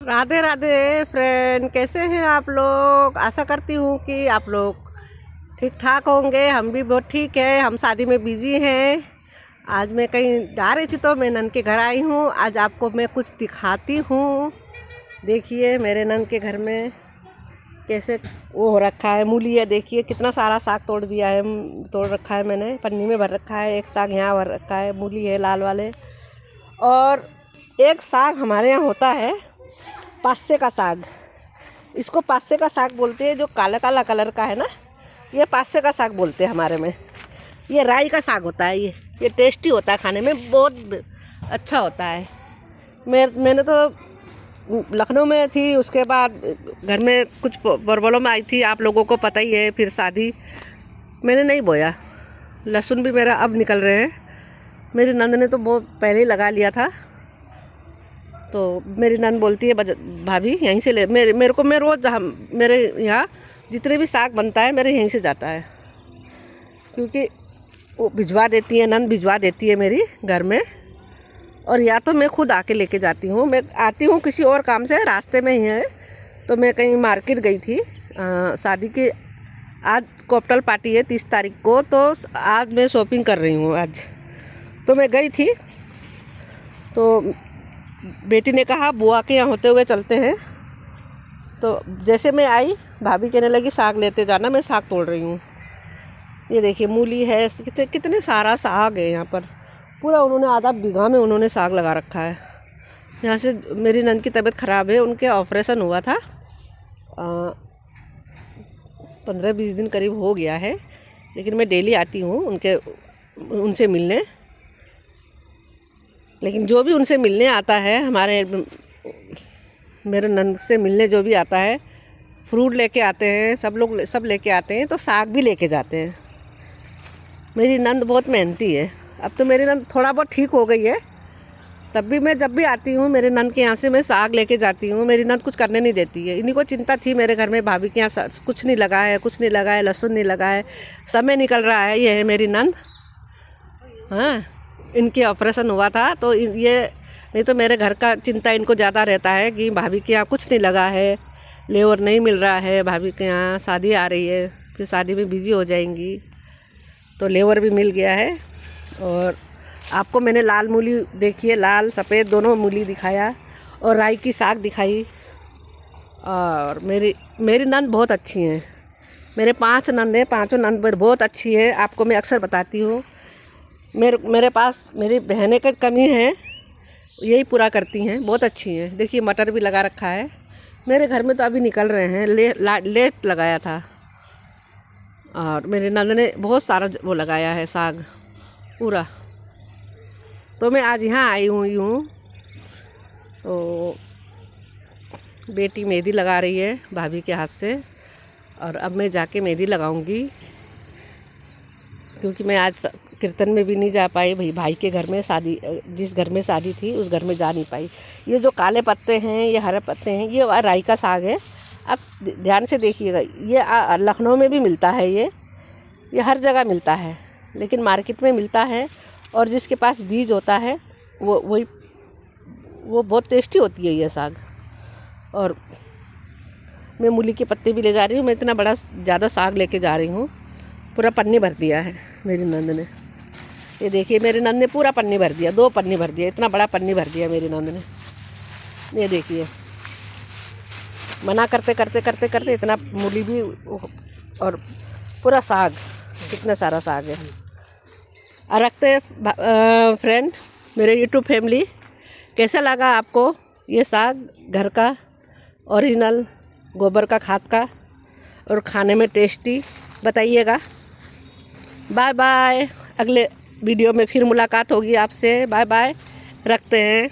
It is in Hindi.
राधे राधे फ्रेंड, कैसे हैं आप लोग। आशा करती हूँ कि आप लोग ठीक ठाक होंगे। हम भी बहुत ठीक है। हम शादी में बिज़ी हैं। आज मैं कहीं जा रही थी तो मैं नन के घर आई हूँ। आज आपको मैं कुछ दिखाती हूँ। देखिए मेरे नन के घर में कैसे वो हो रखा है, मूली है। देखिए कितना सारा साग तोड़ रखा है मैंने, पन्नी में भर रखा है। एक साग यहाँ भर रखा है, मूली है लाल वाले। और एक साग हमारे यहाँ होता है पासे का साग। इसको पासे का साग बोलते हैं, जो काला काला कलर का है ना, ये पासे का साग बोलते हैं हमारे में। ये राई का साग होता है। ये टेस्टी होता है, खाने में बहुत अच्छा होता है। मैंने तो लखनऊ में थी, उसके बाद घर में कुछ प्रॉब्लम आई थी, आप लोगों को पता ही है। फिर शादी मैंने नहीं बोया। लहसुन भी मेरा अब निकल रहे हैं। मेरी नंद ने तो बहुत पहले ही लगा लिया था। तो मेरी नंद बोलती है भाभी यहीं से ले। मेरे को मैं रोज़ मेरे यहाँ जितने भी साग बनता है मेरे यहीं से जाता है, क्योंकि वो भिजवा देती है, नंद भिजवा देती है मेरी घर में। और या तो मैं खुद आके लेके जाती हूँ। मैं आती हूँ किसी और काम से, रास्ते में ही है। तो मैं कहीं मार्केट गई थी शादी की। आज कॉकटेल पार्टी है 30 तारीख को, तो आज मैं शॉपिंग कर रही हूँ। आज तो मैं गई थी, तो बेटी ने कहा बुआ के यहाँ होते हुए चलते हैं। तो जैसे मैं आई, भाभी कहने लगी साग लेते जाना। मैं साग तोड़ रही हूँ। ये देखिए मूली है, कितने सारा साग है यहाँ पर। पूरा उन्होंने आधा बीघा में उन्होंने साग लगा रखा है। यहाँ से मेरी नंद की तबीयत ख़राब है, उनके ऑपरेशन हुआ था 15-20 दिन करीब हो गया है। लेकिन मैं डेली आती हूँ उनसे मिलने। लेकिन जो भी उनसे मिलने आता है, मेरे नंद से मिलने जो भी आता है, फ्रूट लेके आते हैं, सब लेके आते हैं, तो साग भी लेके जाते हैं। मेरी नंद बहुत मेहनती है। अब तो मेरी नंद थोड़ा बहुत ठीक हो गई है, तब भी मैं जब भी आती हूँ मेरे नंद के यहाँ से मैं साग लेके जाती हूँ। मेरी नंद कुछ करने नहीं देती है। इन्हीं को चिंता थी मेरे घर में, भाभी के यहाँ कुछ नहीं लगा है, लहसुन नहीं लगा है, समय निकल रहा है। ये है मेरी नंद। हाँ, इनके ऑपरेशन हुआ था, तो ये नहीं तो मेरे घर का चिंता इनको ज़्यादा रहता है कि भाभी के यहाँ कुछ नहीं लगा है, लेबर नहीं मिल रहा है। भाभी के यहाँ शादी आ रही है, फिर शादी में बिज़ी हो जाएंगी। तो लेबर भी मिल गया है। और आपको मैंने लाल मूली देखिए, लाल सफ़ेद दोनों मूली दिखाया, और राई की साग दिखाई। और मेरी नंद बहुत अच्छी हैं। मेरे 5 नंद हैं, पाँचों नंद बहुत अच्छी है। आपको मैं अक्सर बताती हूँ। मेरे पास मेरी बहनें की कमी है, यही पूरा करती हैं। बहुत अच्छी हैं। देखिए मटर भी लगा रखा है। मेरे घर में तो अभी निकल रहे हैं, लेट लगाया था। और मेरे नंद ने बहुत सारा वो लगाया है साग पूरा। तो मैं आज यहाँ आई हूँ। तो बेटी मेहंदी लगा रही है भाभी के हाथ से, और अब मैं जाके मेहंदी लगाऊंगी, क्योंकि मैं आज कीर्तन में भी नहीं जा पाई। भाई के घर में शादी, जिस घर में शादी थी उस घर में जा नहीं पाई। ये जो काले पत्ते हैं, ये हरे पत्ते हैं, ये राई का साग है। अब ध्यान से देखिएगा, ये लखनऊ में भी मिलता है। ये हर जगह मिलता है, लेकिन मार्केट में मिलता है। और जिसके पास बीज होता है वो बहुत टेस्टी होती है ये साग। और मैं मूली के पत्ते भी ले जा रही हूँ। मैं इतना बड़ा ज़्यादा साग लेके जा रही हूँ। पूरा पन्नी भर दिया है मेरी नंद ने। ये देखिए मेरी नंद ने पूरा पन्नी भर दिया, 2 पन्नी भर दिया, इतना बड़ा पन्नी भर दिया मेरी नंद ने। ये देखिए, मना करते करते इतना मूली भी और पूरा साग, कितना सारा साग है। और रखते हैं फ्रेंड, मेरे यूट्यूब फैमिली, कैसा लगा आपको ये साग घर का ओरिजिनल गोबर का खाद का, और खाने में टेस्टी, बताइएगा। Bye bye. अगले वीडियो में फिर मुलाकात होगी आपसे। बाय बाय, रखते हैं।